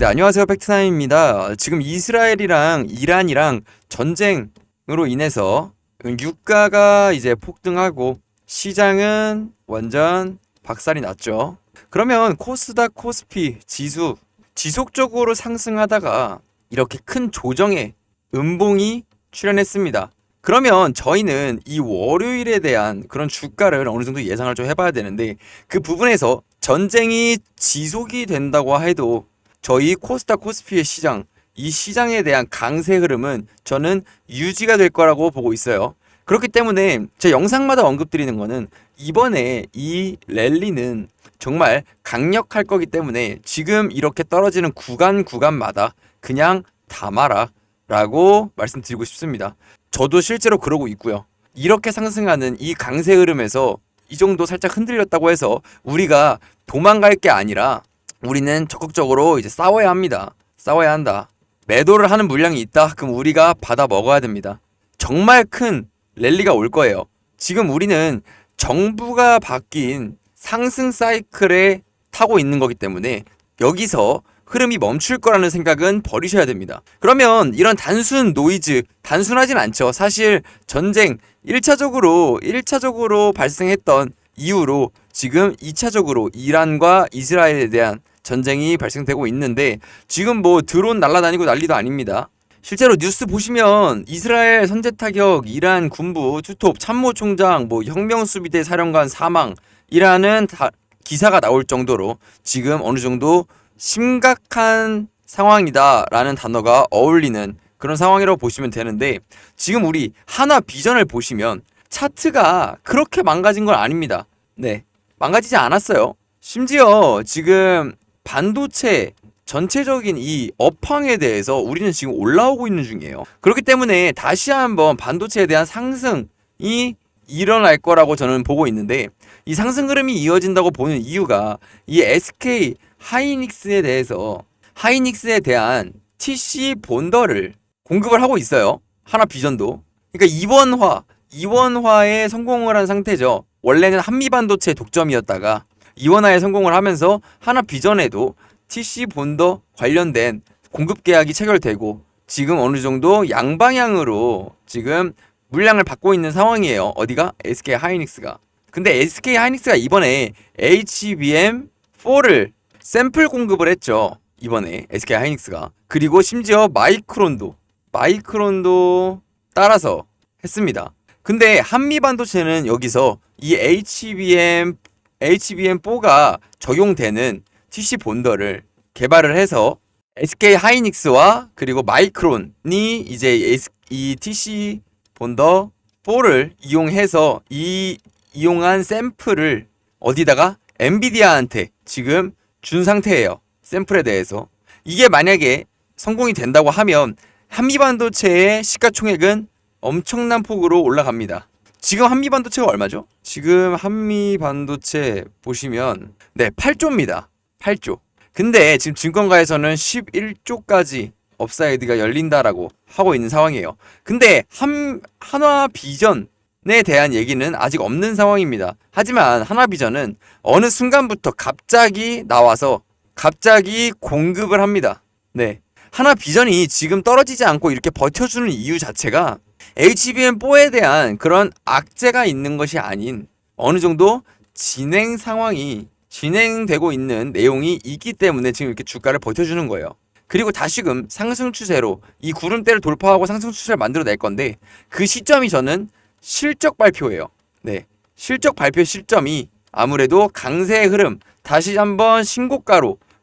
네, 안녕하세요. 팩트나인입니다. 지금 이스라엘이랑 이란이랑 전쟁으로 인해서 유가가 이제 폭등하고 시장은 완전 박살이 났죠. 그러면 코스닥 코스피 지수 지속적으로 상승하다가 이렇게 큰 조정에 음봉이 출현했습니다. 그러면 저희는 이 월요일에 대한 그런 주가를 어느 정도 예상을 좀 해봐야 되는데, 그 부분에서 전쟁이 지속이 된다고 해도 저희 코스닥 코스피의 시장, 이 시장에 대한 강세 흐름은 저는 유지가 될 거라고 보고 있어요. 그렇기 때문에 제 영상마다 언급드리는 거는 이번에 이 랠리는 정말 강력할 거기 때문에 지금 이렇게 떨어지는 구간마다 그냥 담아라 라고 말씀드리고 싶습니다. 저도 실제로 그러고 있고요. 이렇게 상승하는 이 강세 흐름에서 이 정도 살짝 흔들렸다고 해서 우리가 도망갈 게 아니라 우리는 적극적으로 이제 싸워야 합니다. 싸워야 한다. 매도를 하는 물량이 있다. 그럼 우리가 받아 먹어야 됩니다. 정말 큰 랠리가 올 거예요. 지금 우리는 정부가 바뀐 상승 사이클에 타고 있는 거기 때문에 여기서 흐름이 멈출 거라는 생각은 버리셔야 됩니다. 그러면 이런 단순 노이즈, 단순하진 않죠. 사실 전쟁 1차적으로 발생했던 이후로 지금 2차적으로 이란과 이스라엘에 대한 전쟁이 발생되고 있는데, 지금 뭐 드론 날아다니고 난리도 아닙니다. 실제로 뉴스 보시면 이스라엘 선제 타격, 이란 군부 투톱 참모총장, 뭐 혁명수비대 사령관 사망이라는 기사가 나올 정도로 지금 어느 정도 심각한 상황이다라는 단어가 어울리는 그런 상황이라고 보시면 되는데, 지금 우리 하나 비전을 보시면 차트가 그렇게 망가진 건 아닙니다. 네, 망가지지 않았어요. 심지어 지금 반도체 전체적인 이 업황에 대해서 우리는 지금 올라오고 있는 중이에요. 그렇기 때문에 다시 한번 반도체에 대한 상승이 일어날 거라고 저는 보고 있는데, 이 상승 흐름이 이어진다고 보는 이유가 이 SK 하이닉스에 대한 TC 본더를 공급을 하고 있어요. 하나 비전도. 그러니까 이원화에 성공을 한 상태죠. 원래는 한미반도체 독점이었다가 이원화에 성공을 하면서 하나 비전에도 TC 본더 관련된 공급 계약이 체결되고 지금 어느 정도 양방향으로 지금 물량을 받고 있는 상황이에요. 어디가? SK 하이닉스가. 근데 SK 하이닉스가 이번에 HBM4를 샘플 공급을 했죠. 이번에 SK 하이닉스가. 그리고 심지어 마이크론도 따라서 했습니다. 근데 한미반도체는 여기서 이 HBM4가 적용되는 TC 본더를 개발을 해서 SK 하이닉스와 그리고 마이크론이 이제 이 TC 본더 4를 이용해서 이용한 샘플을 어디다가 엔비디아한테 지금 준 상태예요. 샘플에 대해서. 이게 만약에 성공이 된다고 하면 한미반도체의 시가총액은 엄청난 폭으로 올라갑니다. 지금 한미반도체가 얼마죠? 지금 한미반도체 보시면 8조입니다. 8조. 근데 지금 증권가에서는 11조까지 업사이드가 열린다라고 하고 있는 상황이에요. 근데 한화비전에 대한 얘기는 아직 없는 상황입니다. 하지만 한화비전은 어느 순간부터 갑자기 나와서 갑자기 공급을 합니다. 네. 한화비전이 지금 떨어지지 않고 이렇게 버텨주는 이유 자체가 HBM4에 대한 그런 악재가 있는 것이 아닌 어느 정도 진행 상황이 진행되고 있는 내용이 있기 때문에 지금 이렇게 주가를 버텨주는 거예요. 그리고 다시금 상승 추세로 이 구름대를 돌파하고 상승 추세를 만들어낼 건데, 그 시점이 저는 실적 발표예요. 네, 실적 발표 시점이 아무래도 강세의 흐름, 다시 한번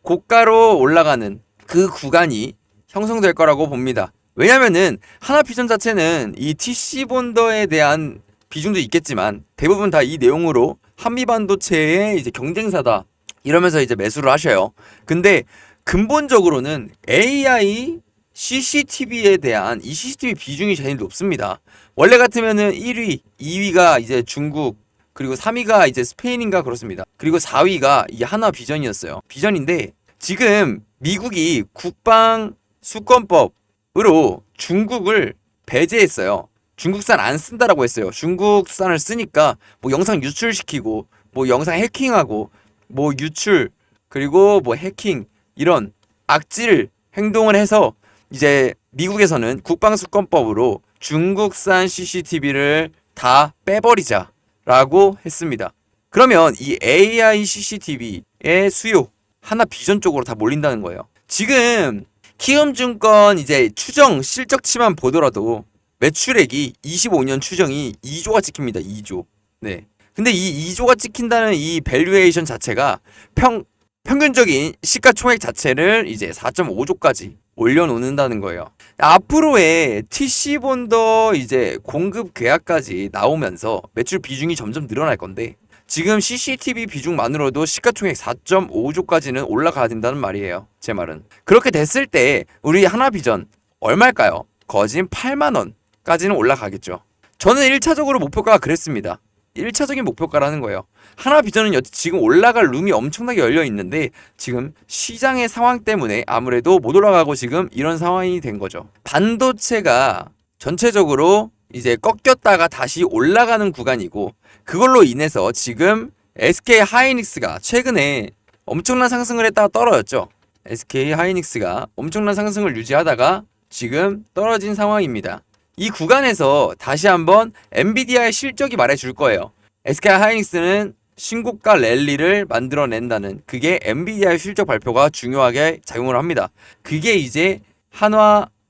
고가로 올라가는 그 구간이 형성될 거라고 봅니다. 왜냐면은 하나비전 자체는 이 TC 본더에 대한 비중도 있겠지만 대부분 다 이 내용으로 한미반도체의 이제 경쟁사다 이러면서 이제 매수를 하셔요. 근데 근본적으로는 AI CCTV에 대한 이 CCTV 비중이 제일 높습니다. 원래 같으면은 1위, 2위가 이제 중국, 그리고 3위가 이제 스페인인가 그렇습니다. 그리고 4위가 이 하나비전이었어요. 비전인데 지금 미국이 국방 수권법으로 중국을 배제했어요. 중국산 안 쓴다라고 했어요. 중국산을 쓰니까 뭐 영상 유출시키고 뭐 영상 해킹하고 뭐 유출 그리고 뭐 해킹 이런 악질 행동을 해서 이제 미국에서는 국방수권법으로 중국산 CCTV를 다 빼버리자라고 했습니다. 그러면 이 AI CCTV의 수요 하나비전 쪽으로 다 몰린다는 거예요. 지금 키움증권 이제 추정 실적치만 보더라도 매출액이 25년 추정이 2조가 찍힙니다. 2조. 네. 근데 이 2조가 찍힌다는 이 밸류에이션 자체가 평균적인 시가총액 자체를 이제 4.5조까지 올려놓는다는 거예요. 앞으로의 TC본더 이제 공급 계약까지 나오면서 매출 비중이 점점 늘어날 건데 지금 CCTV 비중만으로도 시가총액 4.5조까지는 올라가야 된다는 말이에요. 제 말은. 그렇게 됐을 때 우리 하나비전 얼마일까요? 거진 8만 원까지는 올라가겠죠. 저는 1차적으로 목표가가 그랬습니다. 1차적인 목표가라는 거예요. 하나비전은 지금 올라갈 룸이 엄청나게 열려 있는데 지금 시장의 상황 때문에 아무래도 못 올라가고 지금 이런 상황이 된 거죠. 반도체가 전체적으로 이제 꺾였다가 다시 올라가는 구간이고 그걸로 인해서 지금 SK 하이닉스가 최근에 엄청난 상승을 했다가 떨어졌죠. SK 하이닉스가 엄청난 상승을 유지하다가 지금 떨어진 상황입니다. 이 구간에서 다시 한번 엔비디아의 실적이 말해줄 거예요. SK 하이닉스는 신고가 랠리를 만들어낸다는 그게 엔비디아의 실적 발표가 중요하게 작용을 합니다. 그게 이제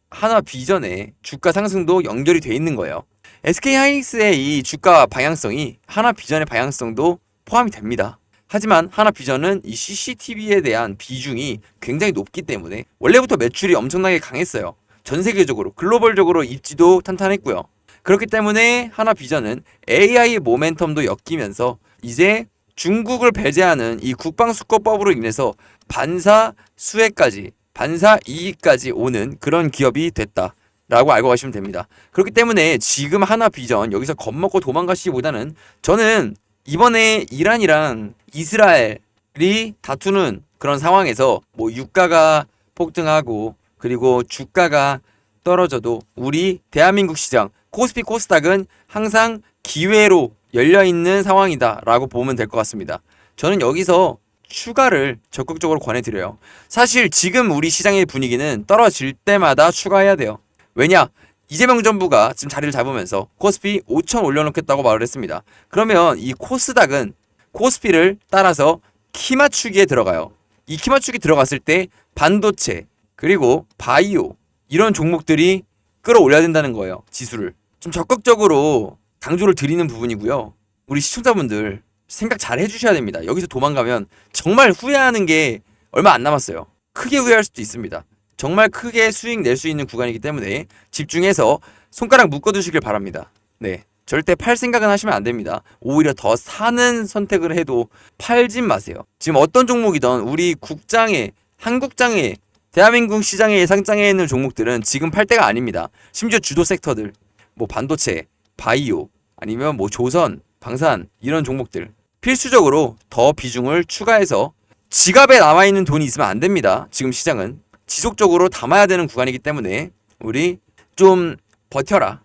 하나비전의 주가 상승도 연결이 돼 있는 거예요. SK 하이닉스의 이 주가 방향성이 하나비전의 방향성도 포함이 됩니다. 하지만 하나비전은 이 CCTV에 대한 비중이 굉장히 높기 때문에 원래부터 매출이 엄청나게 강했어요. 전 세계적으로 글로벌적으로 입지도 탄탄했고요. 그렇기 때문에 하나비전은 AI 모멘텀도 엮이면서 이제 중국을 배제하는 이 국방수권법으로 인해서 반사 수혜까지 반사 이익까지 오는 그런 기업이 됐다라고 알고 가시면 됩니다. 그렇기 때문에 지금 하나비전 여기서 겁먹고 도망가시기보다는 저는 이번에 이란이랑 이스라엘이 다투는 그런 상황에서 뭐 유가가 폭등하고 그리고 주가가 떨어져도 우리 대한민국 시장 코스피 코스닥은 항상 기회로 열려있는 상황이다 라고 보면 될 것 같습니다. 저는 여기서 추가를 적극적으로 권해드려요. 사실 지금 우리 시장의 분위기는 떨어질 때마다 추가해야 돼요. 왜냐? 이재명 정부가 지금 자리를 잡으면서 코스피 5천 올려놓겠다고 말을 했습니다. 그러면 이 코스닥은 코스피를 따라서 키 맞추기에 들어가요. 이 키 맞추기 들어갔을 때 반도체 그리고 바이오 이런 종목들이 끌어올려야 된다는 거예요. 지수를. 좀 적극적으로 강조를 드리는 부분이고요. 우리 시청자분들 생각 잘 해주셔야 됩니다. 여기서 도망가면 정말 후회하는 게 얼마 안 남았어요. 크게 후회할 수도 있습니다. 정말 크게 수익 낼 수 있는 구간이기 때문에 집중해서 손가락 묶어두시길 바랍니다. 네, 절대 팔 생각은 하시면 안 됩니다. 오히려 더 사는 선택을 해도 팔진 마세요. 지금 어떤 종목이든 우리 국장에 한국장에 대한민국 시장의 상장에 있는 종목들은 지금 팔 때가 아닙니다. 심지어 주도 섹터들 뭐 반도체, 바이오 아니면 뭐 조선, 방산 이런 종목들 필수적으로 더 비중을 추가해서 지갑에 남아있는 돈이 있으면 안 됩니다. 지금 시장은 지속적으로 담아야 되는 구간이기 때문에 우리 좀 버텨라.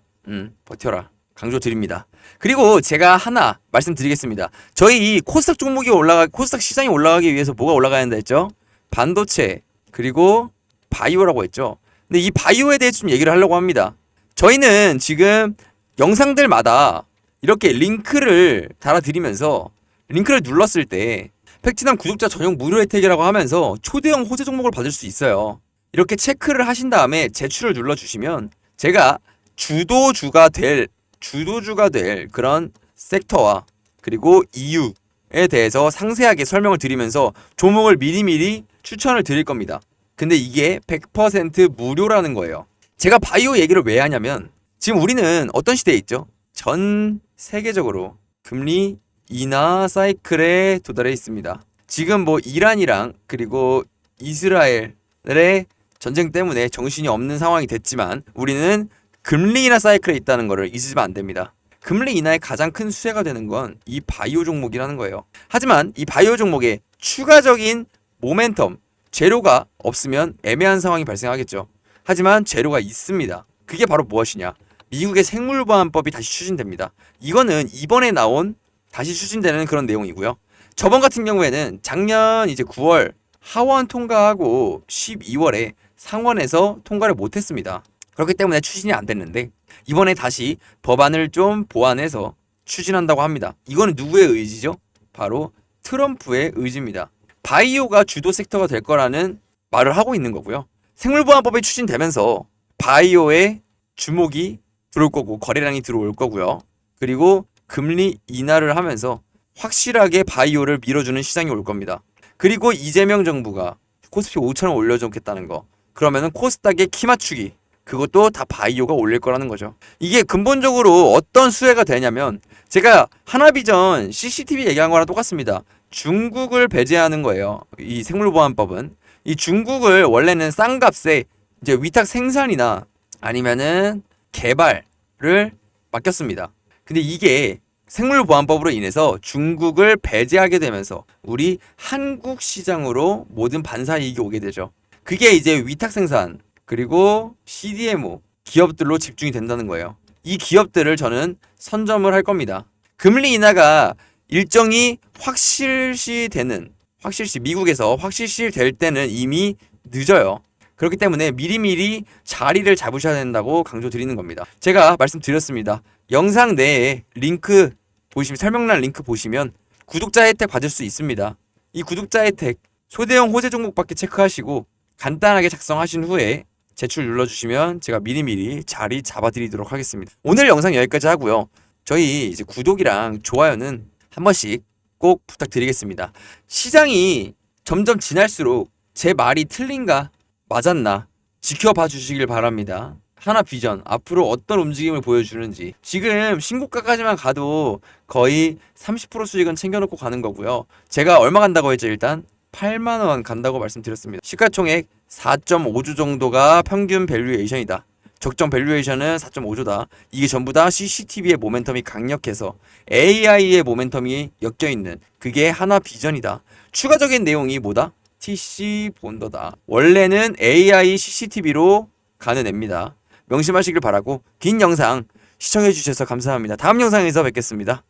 버텨라. 강조 드립니다. 그리고 제가 하나 말씀드리겠습니다. 저희 이 코스닥 종목이 코스닥 시장이 올라가기 위해서 뭐가 올라가야 한다 했죠? 반도체 그리고 바이오라고 했죠. 근데 이 바이오에 대해 좀 얘기를 하려고 합니다. 저희는 지금 영상들마다 이렇게 링크를 달아드리면서 링크를 눌렀을 때 팩트남 구독자 전용 무료 혜택이라고 하면서 초대형 호재 종목을 받을 수 있어요. 이렇게 체크를 하신 다음에 제출을 눌러주시면 제가 주도주가 될 그런 섹터와 그리고 이유에 대해서 상세하게 설명을 드리면서 종목을 미리미리 추천을 드릴 겁니다. 근데 이게 100% 무료라는 거예요. 제가 바이오 얘기를 왜 하냐면 지금 우리는 어떤 시대에 있죠? 전 세계적으로 금리 인하 사이클에 도달해 있습니다. 지금 뭐 이란이랑 그리고 이스라엘의 전쟁 때문에 정신이 없는 상황이 됐지만 우리는 금리 인하 사이클에 있다는 것을 잊으면 안 됩니다. 금리 인하의 가장 큰 수혜가 되는 건 이 바이오 종목이라는 거예요. 하지만 이 바이오 종목에 추가적인 모멘텀, 재료가 없으면 애매한 상황이 발생하겠죠. 하지만 재료가 있습니다. 그게 바로 무엇이냐? 미국의 생물보안법이 다시 추진됩니다. 이거는 이번에 나온 다시 추진되는 그런 내용이고요. 저번 같은 경우에는 작년 이제 9월 하원 통과하고 12월에 상원에서 통과를 못했습니다. 그렇기 때문에 추진이 안 됐는데 이번에 다시 법안을 좀 보완해서 추진한다고 합니다. 이거는 누구의 의지죠? 바로 트럼프의 의지입니다. 바이오가 주도 섹터가 될 거라는 말을 하고 있는 거고요. 생물보안법이 추진되면서 바이오의 주목이 들어올 거고 거래량이 들어올 거고요. 그리고 금리 인하를 하면서 확실하게 바이오를 밀어주는 시장이 올 겁니다. 그리고 이재명 정부가 코스피 5,000원 올려주겠다는 거. 그러면은 코스닥의 키 맞추기. 그것도 다 바이오가 올릴 거라는 거죠. 이게 근본적으로 어떤 수혜가 되냐면 제가 하나비전 CCTV 얘기한 거랑 똑같습니다. 중국을 배제하는 거예요. 이 생물보안법은. 이 중국을 원래는 싼 값에 이제 위탁 생산이나 아니면은 개발을 맡겼습니다. 근데 이게 생물보안법으로 인해서 중국을 배제하게 되면서 우리 한국 시장으로 모든 반사이익이 오게 되죠. 그게 이제 위탁 생산 그리고 CDMO 기업들로 집중이 된다는 거예요. 이 기업들을 저는 선점을 할 겁니다. 금리 인하가 일정이 미국에서 확실시 될 때는 이미 늦어요. 그렇기 때문에 미리미리 자리를 잡으셔야 된다고 강조드리는 겁니다. 제가 말씀드렸습니다. 영상 내에 설명란 링크 보시면 구독자 혜택 받을 수 있습니다. 이 구독자 혜택 소대형 호재 종목밖에 체크하시고 간단하게 작성하신 후에 제출 눌러주시면 제가 미리미리 자리 잡아드리도록 하겠습니다. 오늘 영상 여기까지 하고요. 저희 이제 구독이랑 좋아요는 한 번씩 꼭 부탁드리겠습니다. 시장이 점점 지날수록 제 말이 틀린가 맞았나 지켜봐 주시길 바랍니다. 하나비전 앞으로 어떤 움직임을 보여주는지 지금 신고가까지만 가도 거의 30% 수익은 챙겨놓고 가는 거고요. 제가 얼마 간다고 했죠? 일단 8만원 간다고 말씀드렸습니다. 시가총액 4.5조 정도가 평균 밸류에이션이다. 적정 밸류에이션은 4.5조다. 이게 전부 다 CCTV의 모멘텀이 강력해서 AI의 모멘텀이 엮여있는 그게 하나비전이다. 추가적인 내용이 뭐다? TC 본더다. 원래는 AI CCTV로 가는 앱니다. 명심하시길 바라고 긴 영상 시청해주셔서 감사합니다. 다음 영상에서 뵙겠습니다.